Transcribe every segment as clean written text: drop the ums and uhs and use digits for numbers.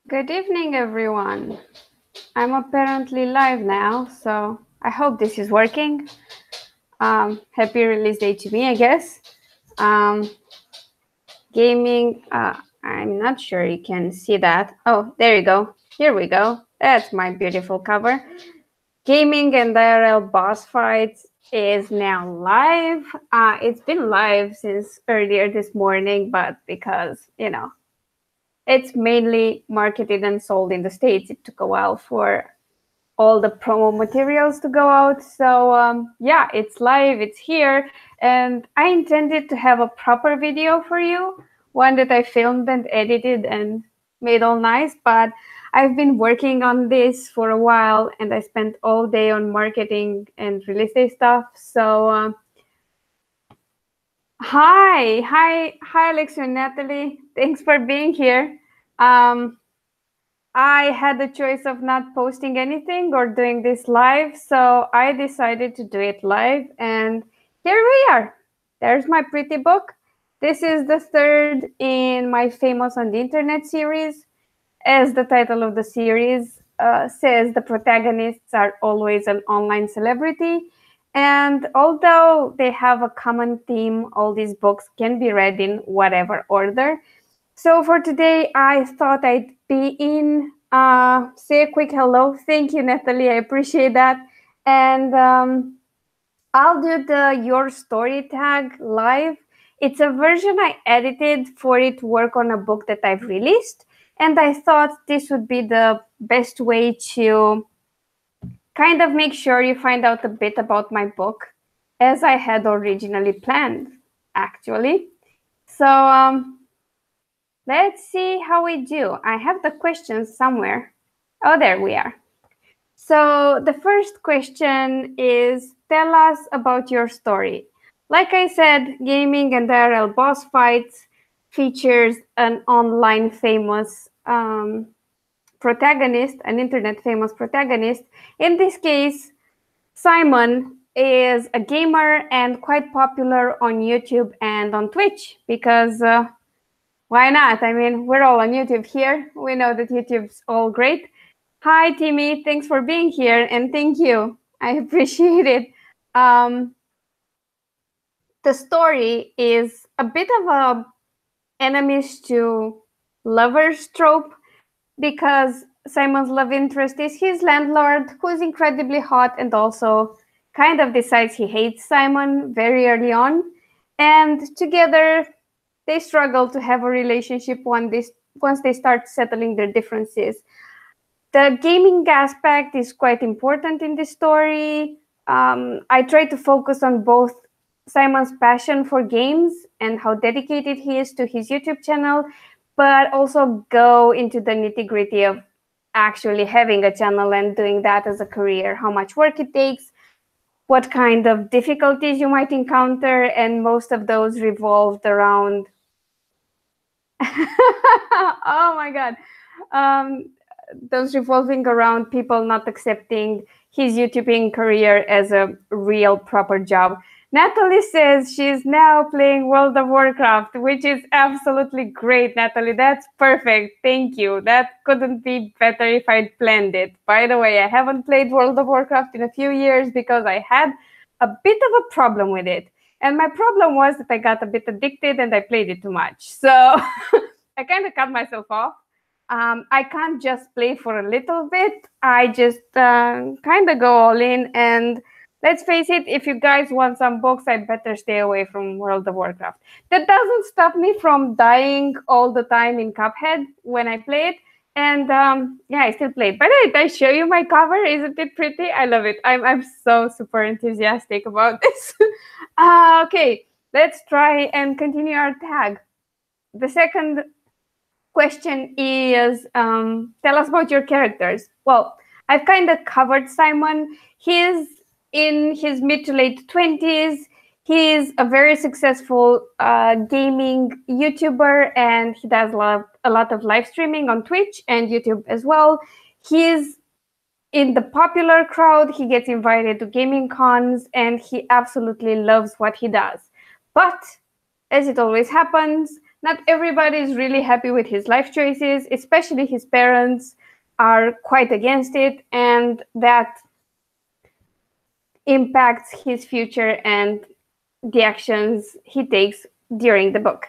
Good evening, everyone. I'm apparently live now, so I hope this is working. Happy release day to me, I guess. Um, Gaming, I'm not sure you can see that. Oh, there you go. Here we go. That's my beautiful cover. Gaming and IRL boss fights is now live. It's been live since earlier this morning, but because, it's mainly marketed and sold in the States, it took a while for all the promo materials to go out. So yeah, it's live, it's here, and I intended to have a proper video for you, one that I filmed and edited and made all nice, but I've been working on this for a while and I spent all day on marketing and release day stuff. So hi Elixir and Natalie, thanks for being here. I had the choice of not posting anything or doing this live, so I decided to do it live, and here we are. There's my pretty book. This is the third in my Famous on the Internet series. As the title of the series says, the protagonists are always an online celebrity. And although they have a common theme, all these books can be read in whatever order. So for today, I thought I'd be in, say a quick hello. Thank you, Natalie. I appreciate that. And I'll do the Your Story tag live. It's a version I edited for it to work on a book that I've released. And I thought this would be the best way to kind of make sure you find out a bit about my book as I had originally planned, actually. So let's see how we do. I have the questions somewhere. Oh, there we are. So the first question is, tell us about your story. Like I said, Gaming and IRL Boss Fights features an online famous protagonist, an internet famous protagonist. In this case, Simon is a gamer and quite popular on YouTube and on Twitch because why not? I mean, we're all on YouTube here. We know that YouTube's all great. Hi, Timmy. Thanks for being here, and thank you. I appreciate it. The story is a bit of a enemies to lovers trope because Simon's love interest is his landlord, who is incredibly hot and also kind of decides he hates Simon very early on. And together, they struggle to have a relationship once they start settling their differences. The gaming aspect is quite important in this story. I try to focus on both Simon's passion for games and how dedicated he is to his YouTube channel, but also go into the nitty-gritty of actually having a channel and doing that as a career, how much work it takes, what kind of difficulties you might encounter, and most of those revolved around oh my god, those revolving around people not accepting his YouTubing career as a real proper job. Natalie says she's now playing World of Warcraft, which is absolutely great, Natalie. That's perfect. Thank you. That couldn't be better if I'd planned it. By the way, I haven't played World of Warcraft in a few years because I had a bit of a problem with it. And my problem was that I got a bit addicted and I played it too much. So I kind of cut myself off. I can't just play for a little bit. I just kind of go all in. And let's face it, if you guys want some books, I better stay away from World of Warcraft. That doesn't stop me from dying all the time in Cuphead when I play it. And yeah, I still play it. By the way, did I show you my cover? Isn't it pretty? I love it. I'm so super enthusiastic about this. Okay, let's try and continue our tag. The second question is, tell us about your characters. Well, I've kind of covered Simon. He's in his mid to late 20s. He's a very successful gaming YouTuber, and he does a lot of live streaming on Twitch and YouTube as well. He's in the popular crowd. He gets invited to gaming cons, and he absolutely loves what he does. But as it always happens, not everybody is really happy with his life choices, especially his parents are quite against it, and that impacts his future and the actions he takes during the book.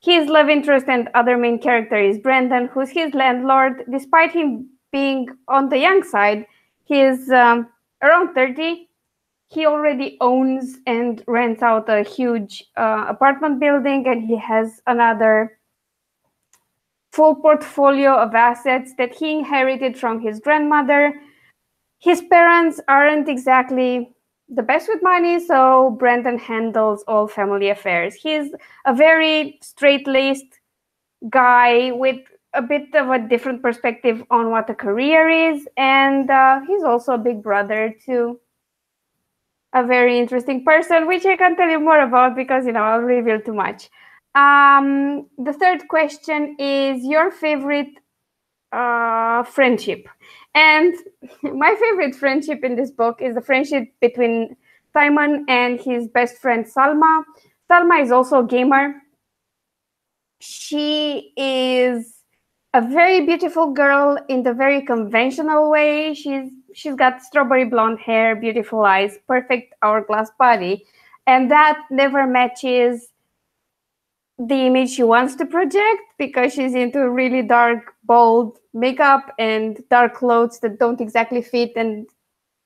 His love interest and other main character is Brandon, who's his landlord. Despite him being on the young side, he's around 30. He already owns and rents out a huge apartment building, and he has another full portfolio of assets that he inherited from his grandmother. His parents aren't exactly the best with money, so Brandon handles all family affairs. He's a very straight-laced guy with a bit of a different perspective on what a career is, and he's also a big brother to a very interesting person, which I can't tell you more about because, I'll reveal too much. The third question is your favorite friendship. And my favorite friendship in this book is the friendship between Simon and his best friend Salma. Salma is also a gamer. She is a very beautiful girl in the very conventional way. She's got strawberry blonde hair, beautiful eyes, perfect hourglass body, and that never matches the image she wants to project because she's into really dark, bold makeup and dark clothes that don't exactly fit, and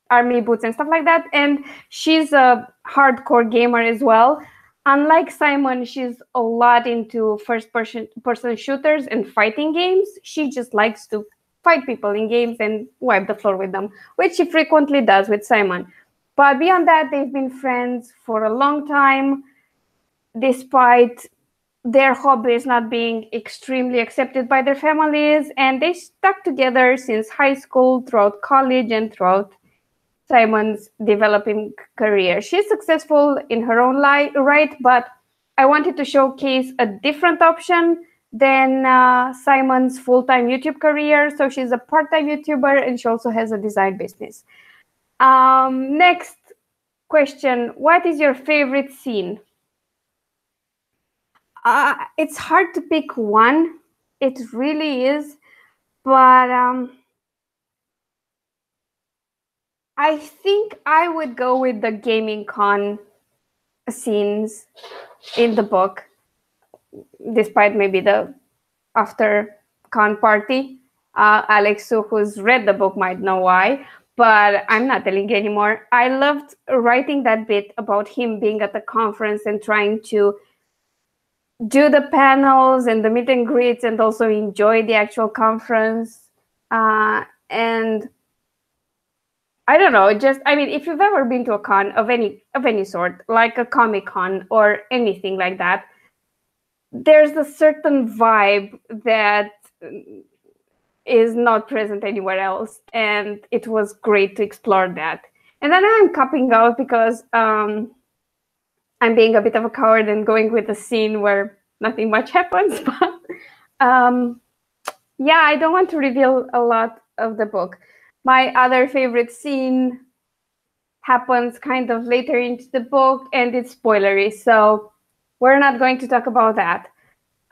army boots and stuff like that. And she's a hardcore gamer as well. Unlike Simon, she's a lot into first-person shooters and fighting games. She just likes to fight people in games and wipe the floor with them, which she frequently does with Simon. But beyond that, they've been friends for a long time, despite their hobbies not being extremely accepted by their families, and they stuck together since high school, throughout college, and throughout Simon's developing career. She's successful in her own right, but I wanted to showcase a different option than Simon's full-time YouTube career. So she's a part-time YouTuber, and she also has a design business. Next question, what is your favorite scene? It's hard to pick one. It really is. But I think I would go with the gaming con scenes in the book, despite maybe the after con party. Alex, who's read the book, might know why, but I'm not telling you anymore. I loved writing that bit about him being at the conference and trying to do the panels and the meet and greets and also enjoy the actual conference. And I don't know, if you've ever been to a con of any sort, like a Comic-Con or anything like that, there's a certain vibe that is not present anywhere else, and it was great to explore that. And then I'm copping out because I'm being a bit of a coward and going with a scene where nothing much happens. But yeah, I don't want to reveal a lot of the book. My other favorite scene happens kind of later into the book, and it's spoilery, so we're not going to talk about that.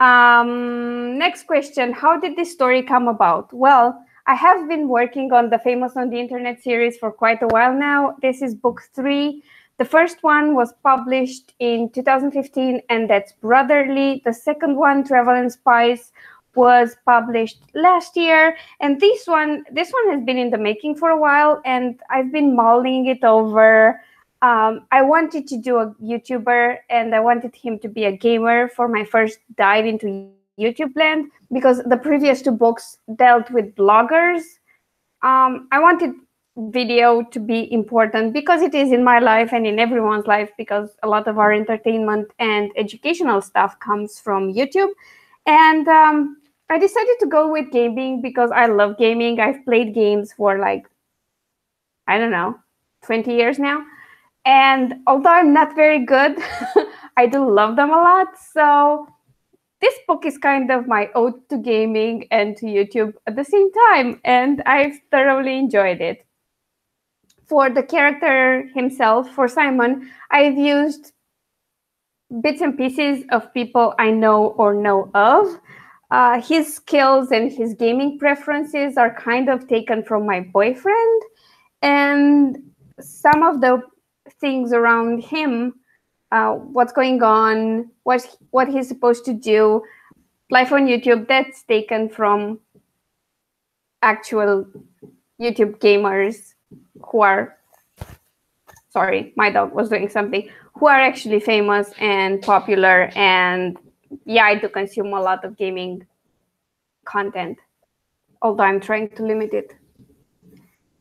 Next question, how did this story come about? Well, I have been working on the Famous on the Internet series for quite a while now. This is book 3. The first one was published in 2015, and that's Brotherly. The second one, Travel and Spice, was published last year, and this one has been in the making for a while, and I've been mulling it over. I wanted to do a YouTuber, and I wanted him to be a gamer for my first dive into YouTube land, because the previous 2 books dealt with bloggers. I wanted video to be important because it is in my life and in everyone's life, because a lot of our entertainment and educational stuff comes from YouTube. And I decided to go with gaming because I love gaming. I've played games for 20 years now. And although I'm not very good, I do love them a lot. So this book is kind of my ode to gaming and to YouTube at the same time. And I've thoroughly enjoyed it. For the character himself, for Simon, I've used bits and pieces of people I know or know of. His skills and his gaming preferences are kind of taken from my boyfriend, and some of the things around him, what's going on, what he's supposed to do, life on YouTube, that's taken from actual YouTube gamers who are, sorry, my dog was doing something, who are actually famous and popular. And yeah, I do consume a lot of gaming content, although I'm trying to limit it.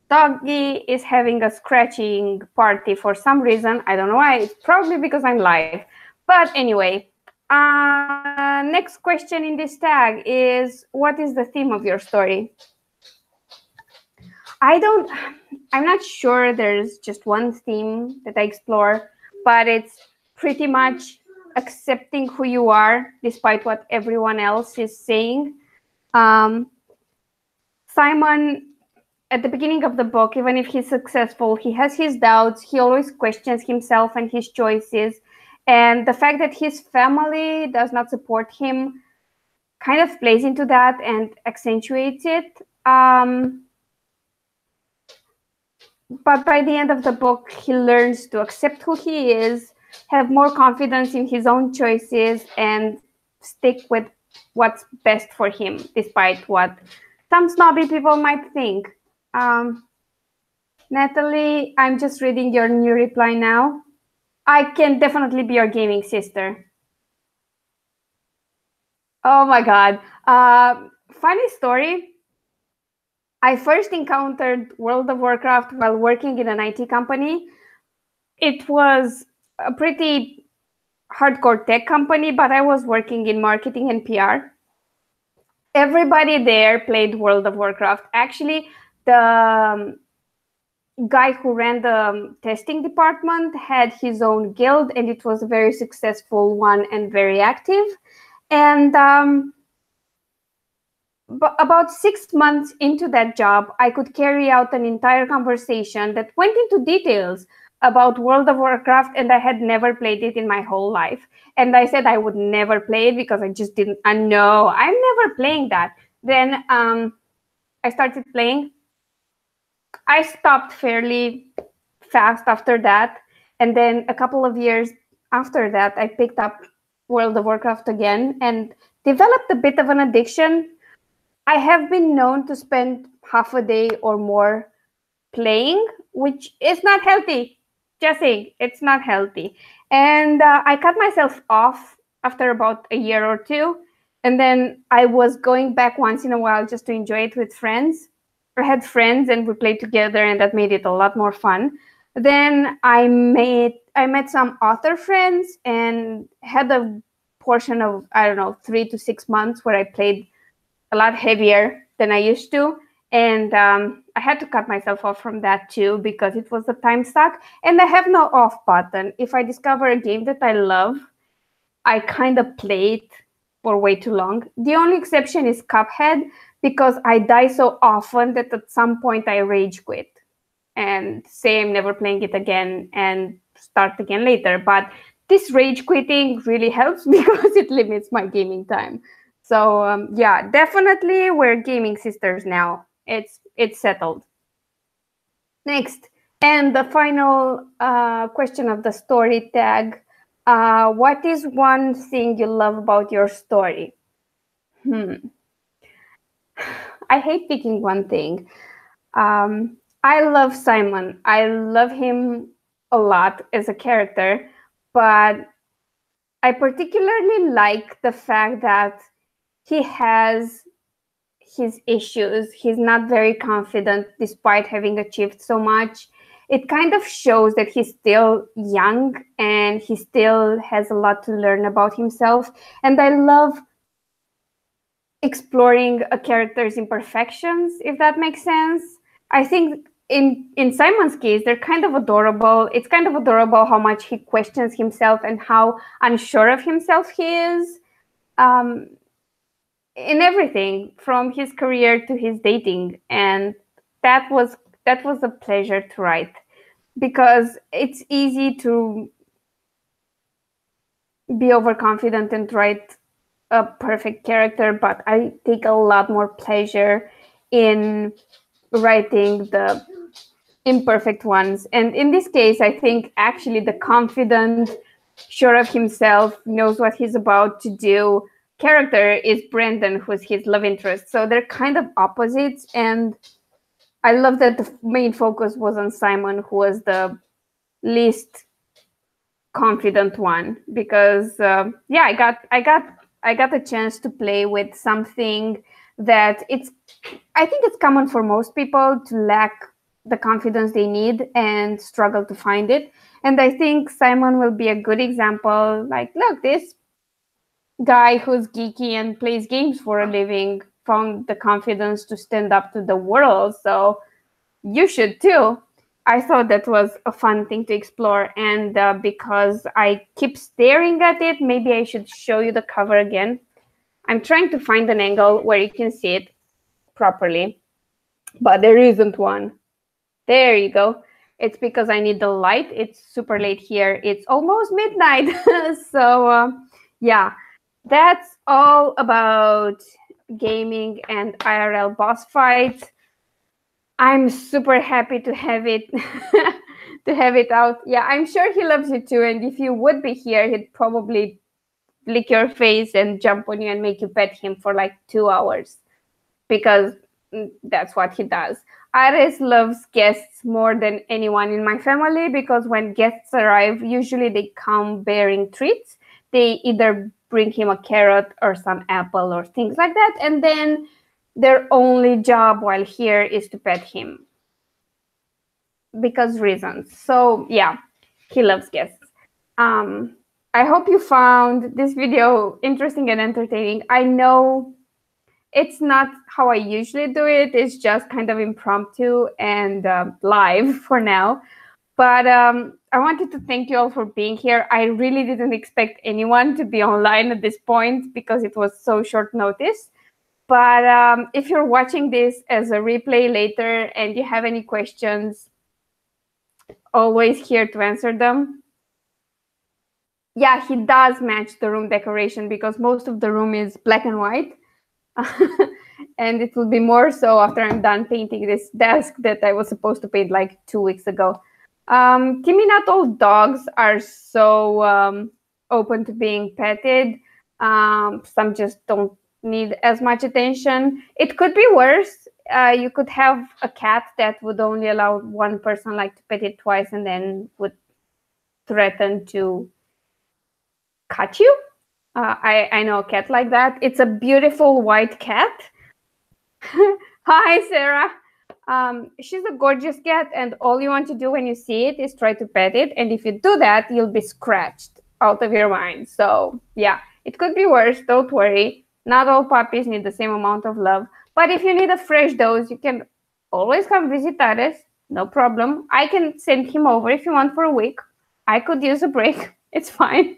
Doggy is having a scratching party for some reason. I don't know why. It's probably because I'm live. But anyway, next question in this tag is, what is the theme of your story? I'm not sure there's just one theme that I explore, but it's pretty much accepting who you are despite what everyone else is saying. Simon, at the beginning of the book, even if he's successful, he has his doubts. He always questions himself and his choices. And the fact that his family does not support him kind of plays into that and accentuates it. But by the end of the book, he learns to accept who he is, have more confidence in his own choices, and stick with what's best for him, despite what some snobby people might think. Natalie, I'm just reading your new reply now. I can definitely be your gaming sister. Oh my God. Funny story. I first encountered World of Warcraft while working in an IT company. It was a pretty hardcore tech company, but I was working in marketing and PR. Everybody there played World of Warcraft. Actually, the guy who ran the testing department had his own guild, and it was a very successful one and very active. And about 6 months into that job, I could carry out an entire conversation that went into details about World of Warcraft, and I had never played it in my whole life. And I said I would never play it because I just didn't. I know I'm never playing that. Then I started playing. I stopped fairly fast after that, and then a couple of years after that, I picked up World of Warcraft again and developed a bit of an addiction. I have been known to spend half a day or more playing, which is not healthy. Just saying, it's not healthy. And I cut myself off after about a year or two. And then I was going back once in a while just to enjoy it with friends. I had friends and we played together, and that made it a lot more fun. Then I met some author friends and had a portion of, I don't know, 3 to 6 months where I played a lot heavier than I used to. And I had to cut myself off from that too because it was a time suck. And I have no off button. If I discover a game that I love, I kind of play it for way too long. The only exception is Cuphead, because I die so often that at some point I rage quit and say I'm never playing it again and start again later. But this rage quitting really helps because it limits my gaming time. So yeah, definitely we're gaming sisters now. It's settled. Next, and the final question of the story tag. What is one thing you love about your story? I hate picking one thing. I love Simon. I love him a lot as a character, but I particularly like the fact that he has his issues. He's not very confident despite having achieved so much. It kind of shows that he's still young and he still has a lot to learn about himself. And I love exploring a character's imperfections, if that makes sense. I think in Simon's case, they're kind of adorable. It's kind of adorable how much he questions himself and how unsure of himself he is. In everything from his career to his dating, and that was a pleasure to write because it's easy to be overconfident and write a perfect character, but I take a lot more pleasure in writing the imperfect ones. And in this case, I think actually the confident, sure of himself, knows what he's about to do character is Brandon, who's his love interest. So they're kind of opposites. And I love that the main focus was on Simon, who was the least confident one, because yeah, I got a chance to play with something that I think it's common for most people to lack the confidence they need and struggle to find it. And I think Simon will be a good example. Like, look, this guy who's geeky and plays games for a living found the confidence to stand up to the world. So you should too. I thought that was a fun thing to explore. And because I keep staring at it, maybe I should show you the cover again. I'm trying to find an angle where you can see it properly, but there isn't one. There you go. It's because I need the light. It's super late here. It's almost midnight. So yeah, that's all about gaming and IRL boss fights. I'm super happy to have it to have it out. Yeah, I'm sure he loves you too. And if you would be here, he'd probably lick your face and jump on you and make you pet him for like 2 hours, because that's what he does. Iris loves guests more than anyone in my family, because when guests arrive, usually they come bearing treats. They either bring him a carrot or some apple or things like that, and then their only job while here is to pet him, because reasons. So yeah, he loves guests. I hope you found this video interesting and entertaining. I know it's not how I usually do it. It's just kind of impromptu and live for now. But I wanted to thank you all for being here. I really didn't expect anyone to be online at this point because it was so short notice. But if you're watching this as a replay later and you have any questions, always here to answer them. Yeah, he does match the room decoration because most of the room is black and white. And it will be more so after I'm done painting this desk that I was supposed to paint like 2 weeks ago. Timmy, not all dogs are so open to being petted. Some just don't need as much attention. It could be worse. You could have a cat that would only allow one person like to pet it twice and then would threaten to cut you. I know a cat like that. It's a beautiful white cat. Hi, Sarah. She's a gorgeous cat, and all you want to do when you see it is try to pet it. And if you do that, you'll be scratched out of your mind. So yeah, it could be worse. Don't worry. Not all puppies need the same amount of love. But if you need a fresh dose, you can always come visit Ares. No problem. I can send him over if you want for a week. I could use a break. It's fine.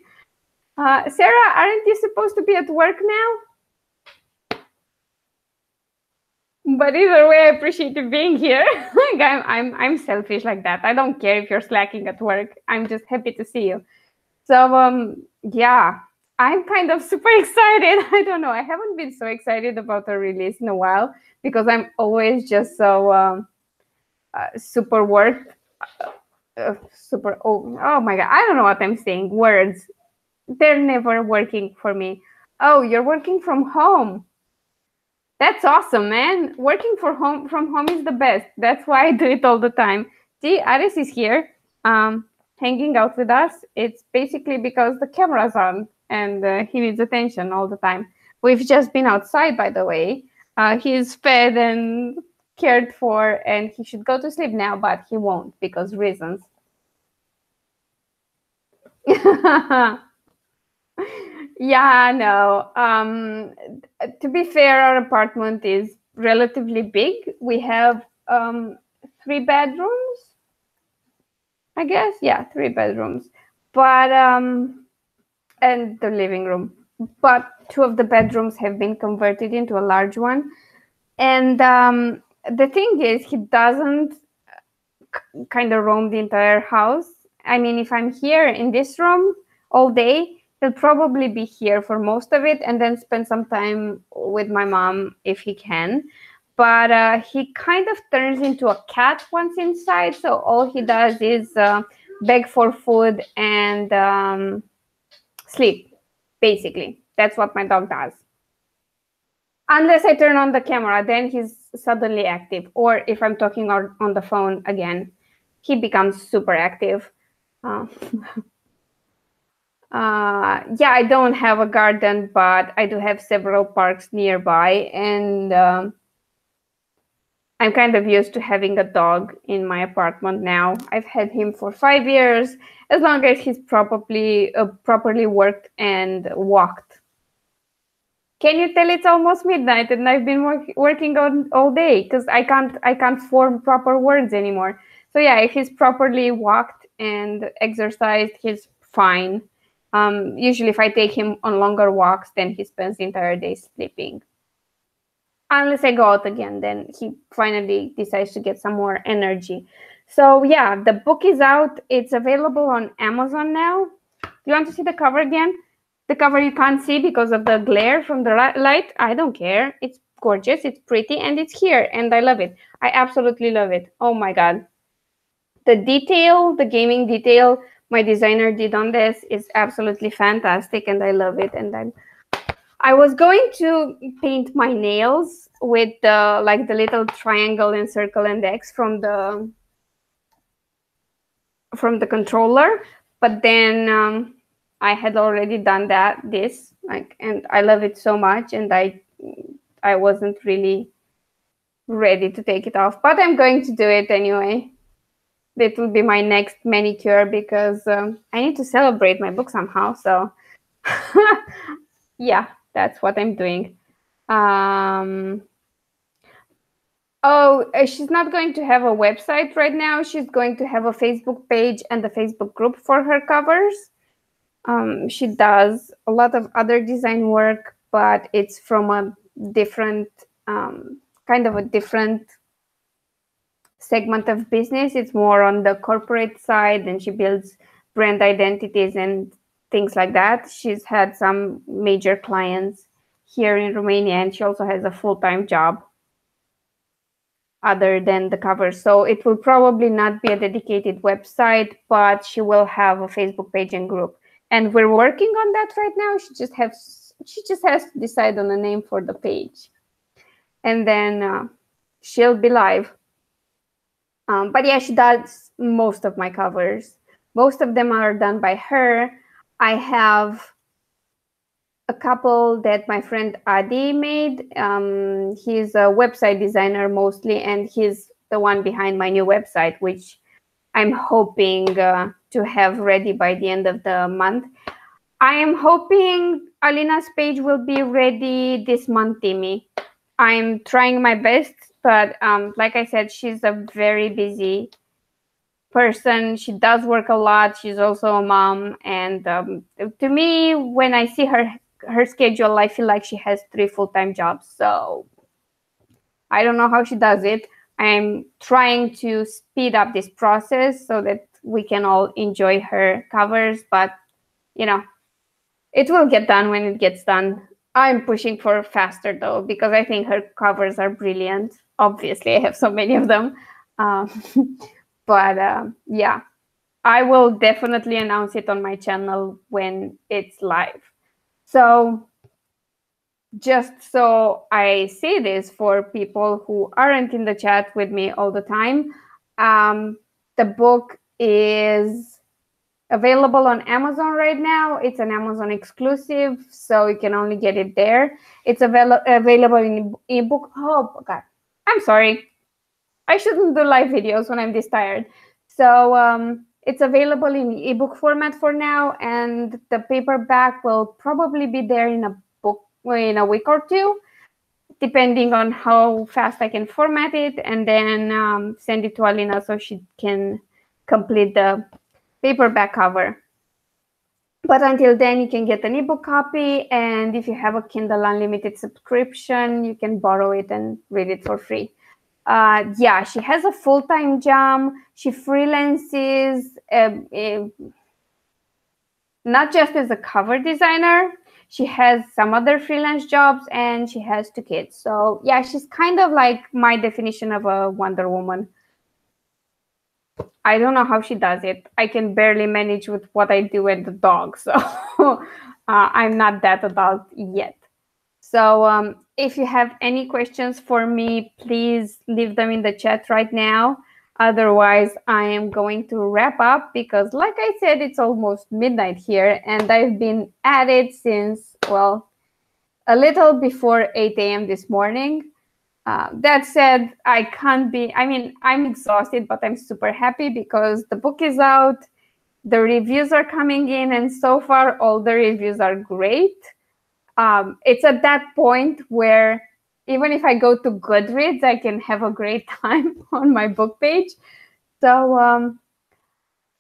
Sarah, aren't you supposed to be at work now? But either way, I appreciate you being here. I'm selfish like that. I don't care if you're slacking at work. I'm just happy to see you. So yeah, I'm kind of super excited. I don't know. I haven't been so excited about a release in a while because I'm always just so super work. Super. Oh my God. I don't know what I'm saying. Words. They're never working for me. Oh, you're working from home. That's awesome, man. Working from home is the best. That's why I do it all the time. See, Aris is here, hanging out with us. It's basically because the camera's on and he needs attention all the time. We've just been outside, by the way. He's fed and cared for, and he should go to sleep now, but he won't because reasons. Yeah, no. To be fair, our apartment is relatively big. We have 3 bedrooms, I guess. Yeah, 3 bedrooms. But and the living room. But 2 of the bedrooms have been converted into a large one. And the thing is, he doesn't kind of roam the entire house. I mean, if I'm here in this room all day, he'll probably be here for most of it and then spend some time with my mom if he can. But he kind of turns into a cat once inside, so all he does is beg for food and sleep, basically. That's what my dog does. Unless I turn on the camera, then he's suddenly active. Or if I'm talking on the phone again, he becomes super active. Yeah, I don't have a garden, but I do have several parks nearby, and I'm kind of used to having a dog in my apartment now. I've had him for 5 years, as long as he's properly worked and walked. Can you tell it's almost midnight and I've been working on all day because I can't form proper words anymore. So yeah, if he's properly walked and exercised, he's fine. Usually if I take him on longer walks, then he spends the entire day sleeping. Unless I go out again, then he finally decides to get some more energy. So yeah, the book is out. It's available on Amazon now. You want to see the cover again? The cover you can't see because of the glare from the light. I don't care. It's gorgeous, it's pretty, and it's here, and I love it. I absolutely love it. Oh my god. The detail, the gaming detail my designer did on this is absolutely fantastic, and I love it. And I was going to paint my nails with the little triangle and circle and X from the controller, but then I had already done this, and I love it so much, and I wasn't really ready to take it off, but I'm going to do it anyway. It will be my next manicure because I need to celebrate my book somehow. So yeah, that's what I'm doing. She's not going to have a website right now. She's going to have a Facebook page and a Facebook group for her covers. She does a lot of other design work, but it's from a different kind of a different segment of business. It's more on the corporate side, and she builds brand identities and things like that. She's had some major clients here in Romania, and she also has a full-time job other than the cover. So it will probably not be a dedicated website, but she will have a Facebook page and group. And we're working on that right now. She just has to decide on a name for the page. And then she'll be live. But yeah, she does most of my covers. Most of them are done by her. I have a couple that my friend Adi made. He's a website designer mostly, and he's the one behind my new website, which I'm hoping to have ready by the end of the month. I am hoping Alina's page will be ready this month, Timmy. I'm trying my best, but like I said, she's a very busy person. She does work a lot. She's also a mom, and to me, when I see her schedule, I feel like she has 3 full-time jobs. So I don't know how she does it. I'm trying to speed up this process so that we can all enjoy her covers, but it will get done when it gets done. I'm pushing for faster though, because I think her covers are brilliant. Obviously, I have so many of them. But yeah, I will definitely announce it on my channel when it's live. So just so I say this for people who aren't in the chat with me all the time, the book is available on Amazon right now. It's an Amazon exclusive, so you can only get it there. It's available in ebook. Oh god, I'm sorry. I shouldn't do live videos when I'm this tired. So it's available in ebook format for now, and the paperback will probably be there in a week or two, depending on how fast I can format it, and then send it to Alina so she can complete the paperback cover. But until then, you can get an ebook copy, and if you have a Kindle Unlimited subscription, you can borrow it and read it for free. Yeah, she has a full-time job. She freelances not just as a cover designer. She has some other freelance jobs and she has 2 kids. So yeah, she's kind of like my definition of a Wonder Woman. I don't know how she does it. I can barely manage with what I do and the dog. So I'm not that adult yet. So if you have any questions for me, please leave them in the chat right now. Otherwise, I am going to wrap up because, like I said, it's almost midnight here and I've been at it since, well, a little before 8 a.m. this morning. That said, I'm exhausted, but I'm super happy because the book is out, the reviews are coming in, and so far all the reviews are great. It's at that point where even if I go to Goodreads, I can have a great time on my book page. So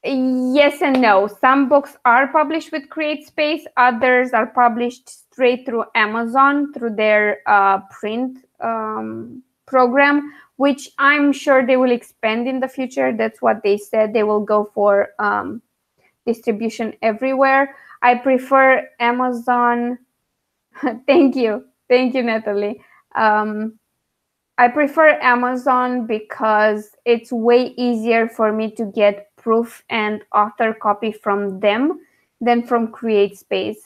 yes and no. Some books are published with CreateSpace. Others are published straight through Amazon through their print program, which I'm sure they will expand in the future. That's what they said. They will go for distribution everywhere. I prefer Amazon. Thank you, Natalie. I prefer Amazon because it's way easier for me to get proof and author copy from them than from CreateSpace.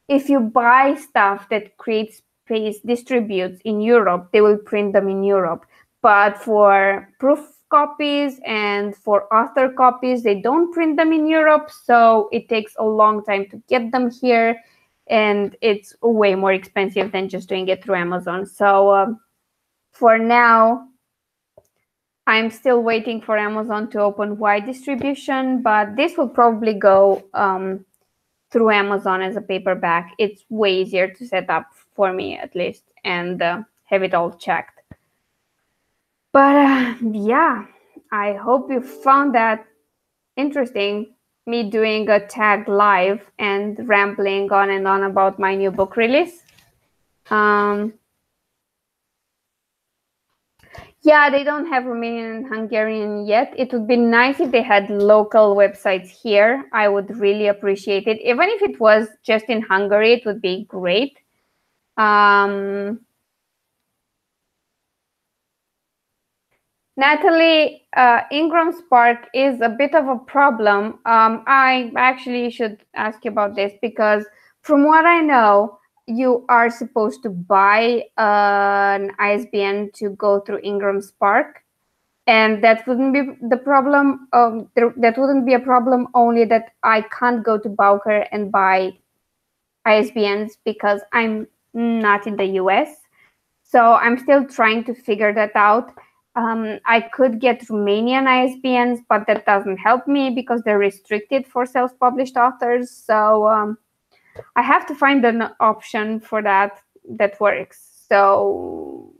If you buy stuff that CreateSpace distributes in Europe, they will print them in Europe. But for proof copies and for author copies, they don't print them in Europe, so it takes a long time to get them here. And it's way more expensive than just doing it through Amazon. So for now, I'm still waiting for Amazon to open wide distribution, but this will probably go through Amazon as a paperback. It's way easier to set up for me, at least, and have it all checked. But yeah, I hope you found that interesting, me doing a tag live and rambling on and on about my new book release. Yeah, they don't have Romanian and Hungarian yet. It would be nice if they had local websites here. I would really appreciate it. Even if it was just in Hungary, it would be great. Natalie, Ingram Spark is a bit of a problem. I actually should ask you about this because from what I know, you are supposed to buy an ISBN to go through Ingram Spark. And that wouldn't be the problem. That wouldn't be a problem, only that I can't go to Bowker and buy ISBNs because I'm not in the US. So I'm still trying to figure that out. I could get Romanian ISBNs, but that doesn't help me because they're restricted for self-published authors. So I have to find an option for that works. So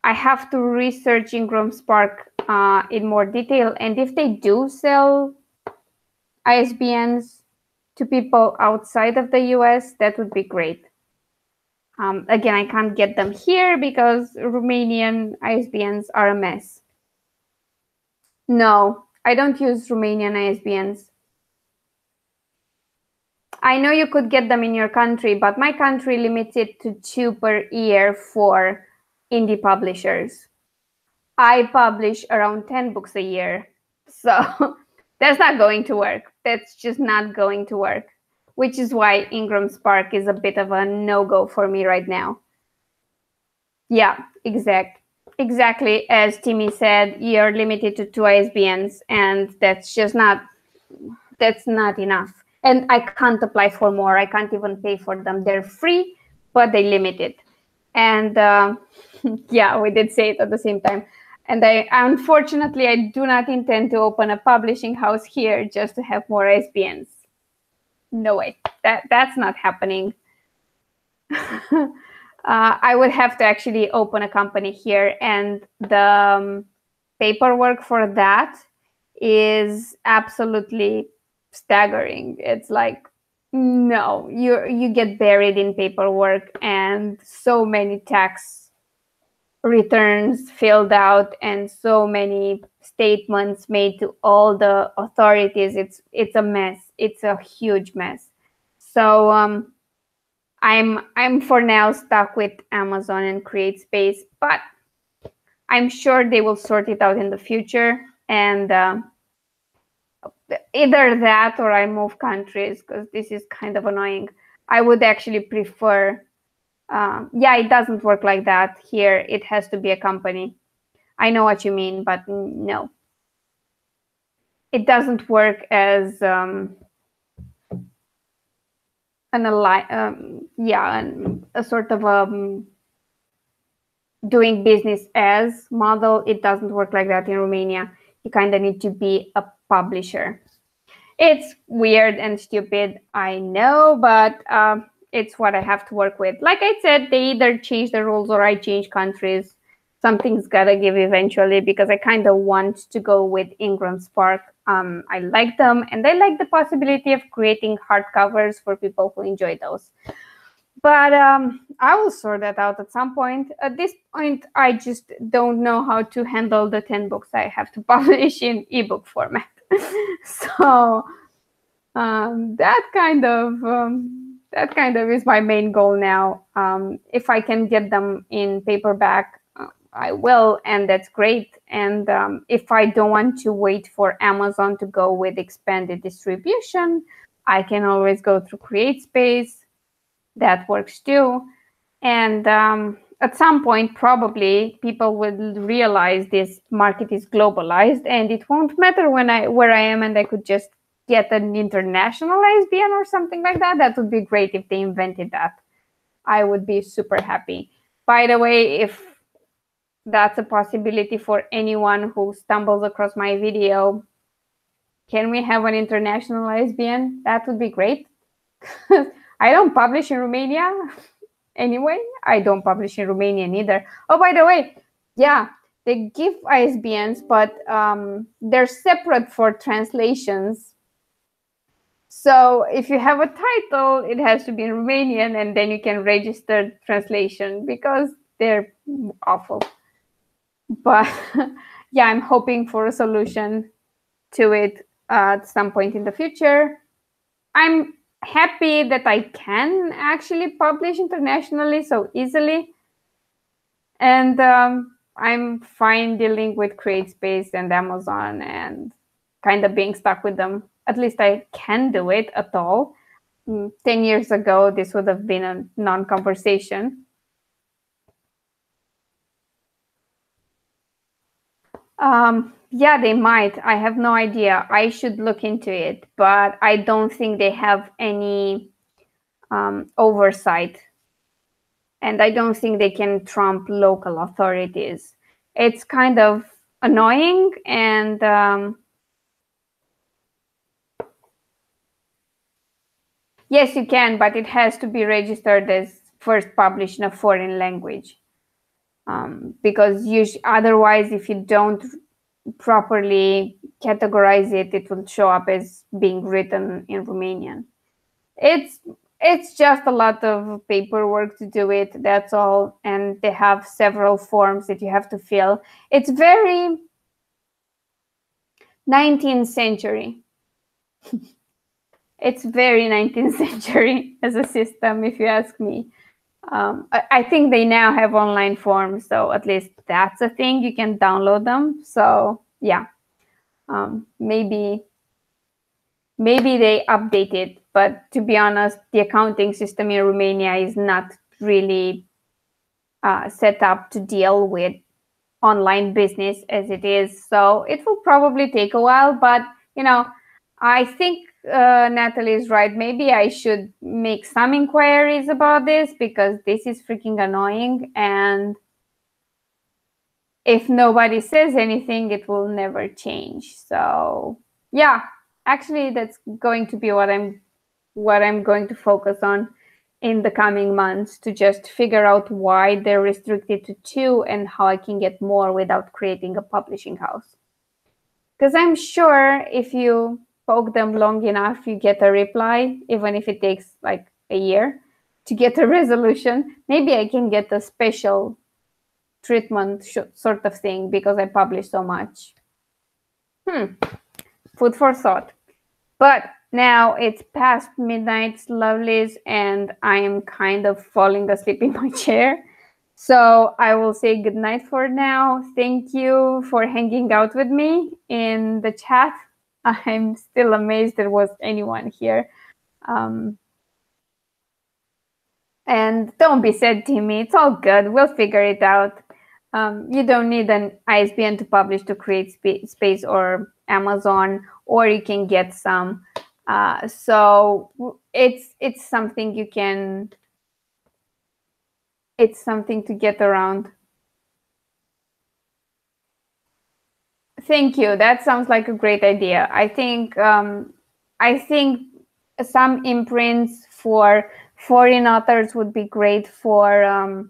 I have to research Ingram Spark in more detail. And if they do sell ISBNs to people outside of the US, that would be great. Again, I can't get them here because Romanian ISBNs are a mess. No, I don't use Romanian ISBNs. I know you could get them in your country, but my country limits it to 2 per year for indie publishers. I publish around 10 books a year. So that's not going to work. That's just not going to work, which is why Ingram Spark is a bit of a no-go for me right now. Yeah, exactly as Timmy said, you're limited to 2 ISBNs, and that's not enough. And I can't apply for more. I can't even pay for them. They're free, but they limit it. And yeah, we did say it at the same time. And unfortunately, I do not intend to open a publishing house here just to have more ISBNs. No way. That's not happening. I would have to actually open a company here, and the paperwork for that is absolutely staggering. It's like, no, you get buried in paperwork and so many tax returns filled out and so many statements made to all the authorities. It's a mess. It's a huge mess. So I'm for now stuck with Amazon and CreateSpace, but I'm sure they will sort it out in the future. And either that or I move countries, because this is kind of annoying. I would actually prefer. Yeah, it doesn't work like that here. It has to be a company. I know what you mean, but no, it doesn't work as a sort of doing business as model. It doesn't work like that in Romania. You kind of need to be a publisher. It's weird and stupid, I know, but it's what I have to work with. Like I said, they either change the rules or I change countries. Something's gotta give eventually, because I kind of want to go with Ingram Spark. I like them, and I like the possibility of creating hardcovers for people who enjoy those. But I will sort that out at some point. At this point, I just don't know how to handle the 10 books I have to publish in ebook format. So that kind of is my main goal now. If I can get them in paperback, I will, and that's great. And if I don't want to wait for Amazon to go with expanded distribution, I can always go through CreateSpace. That works too. And at some point, probably people will realize this market is globalized, and it won't matter where I am, and I could just get an international ISBN or something like that. That would be great if they invented that. I would be super happy. By the way, if that's a possibility for anyone who stumbles across my video, can we have an international ISBN? That would be great. I don't publish in Romania anyway. I don't publish in Romanian either. Oh, by the way, yeah, they give ISBNs, but they're separate for translations. So if you have a title, it has to be in Romanian, and then you can register translation, because they're awful. But yeah, I'm hoping for a solution to it at some point in the future. I'm happy that I can actually publish internationally so easily. And I'm fine dealing with CreateSpace and Amazon and kind of being stuck with them. At least I can do it at all. 10 years ago, this would have been a non-conversation. Yeah, they might. I have no idea. I should look into it, but I don't think they have any oversight. And I don't think they can trump local authorities. It's kind of annoying, and yes, you can, but it has to be registered as first published in a foreign language. Because otherwise, if you don't properly categorize it, it will show up as being written in Romanian. It's just a lot of paperwork to do it, that's all. And they have several forms that you have to fill. It's very 19th century. It's very 19th century as a system, if you ask me. I think they now have online forms, so at least that's a thing. You can download them. So yeah, maybe they update it. But to be honest, the accounting system in Romania is not really set up to deal with online business as it is. So it will probably take a while. But I think Natalie is right. Maybe I should make some inquiries about this, because this is freaking annoying. And if nobody says anything, it will never change. So yeah, actually, that's going to be what I'm going to focus on in the coming months, to just figure out why they're restricted to 2 and how I can get more without creating a publishing house. Because I'm sure if you poke them long enough, you get a reply, even if it takes like a year to get a resolution. Maybe I can get a special treatment sort of thing because I publish so much. Food for thought. But now it's past midnight, lovelies, and I am kind of falling asleep in my chair. So I will say goodnight for now. Thank you for hanging out with me in the chat. I'm still amazed there was anyone here. And don't be sad, Timmy. It's all good. We'll figure it out. You don't need an ISBN to publish to create space or Amazon, or you can get some. So it's something you can. It's something to get around. Thank you. That sounds like a great idea. I think some imprints for foreign authors would be great for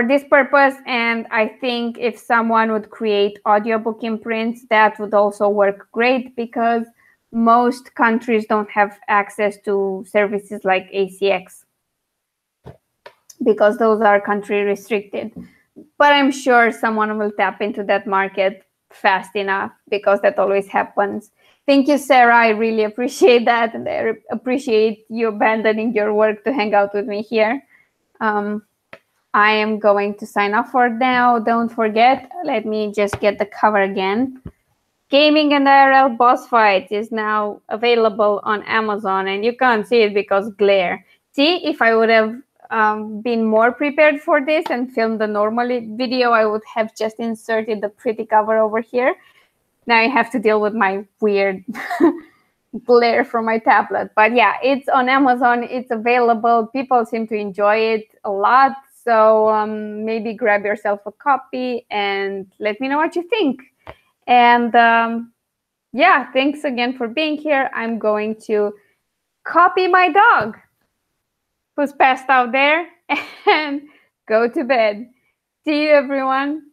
this purpose. And I think if someone would create audiobook imprints, that would also work great because most countries don't have access to services like ACX because those are country restricted. But I'm sure someone will tap into that market fast enough because that always happens. Thank you, Sarah. I really appreciate that. And I appreciate you abandoning your work to hang out with me here. I am going to sign off for now. Don't forget, let me just get the cover again. Gaming and IRL Boss Fight is now available on Amazon, and you can't see it because glare. See, if I would have been more prepared for this and filmed the normal video, I would have just inserted the pretty cover over here. Now I have to deal with my weird glare from my tablet. But yeah, it's on Amazon. It's available. People seem to enjoy it a lot. So maybe grab yourself a copy and let me know what you think. And yeah, thanks again for being here. I'm going to copy my dog who's passed out there and go to bed. See you, everyone.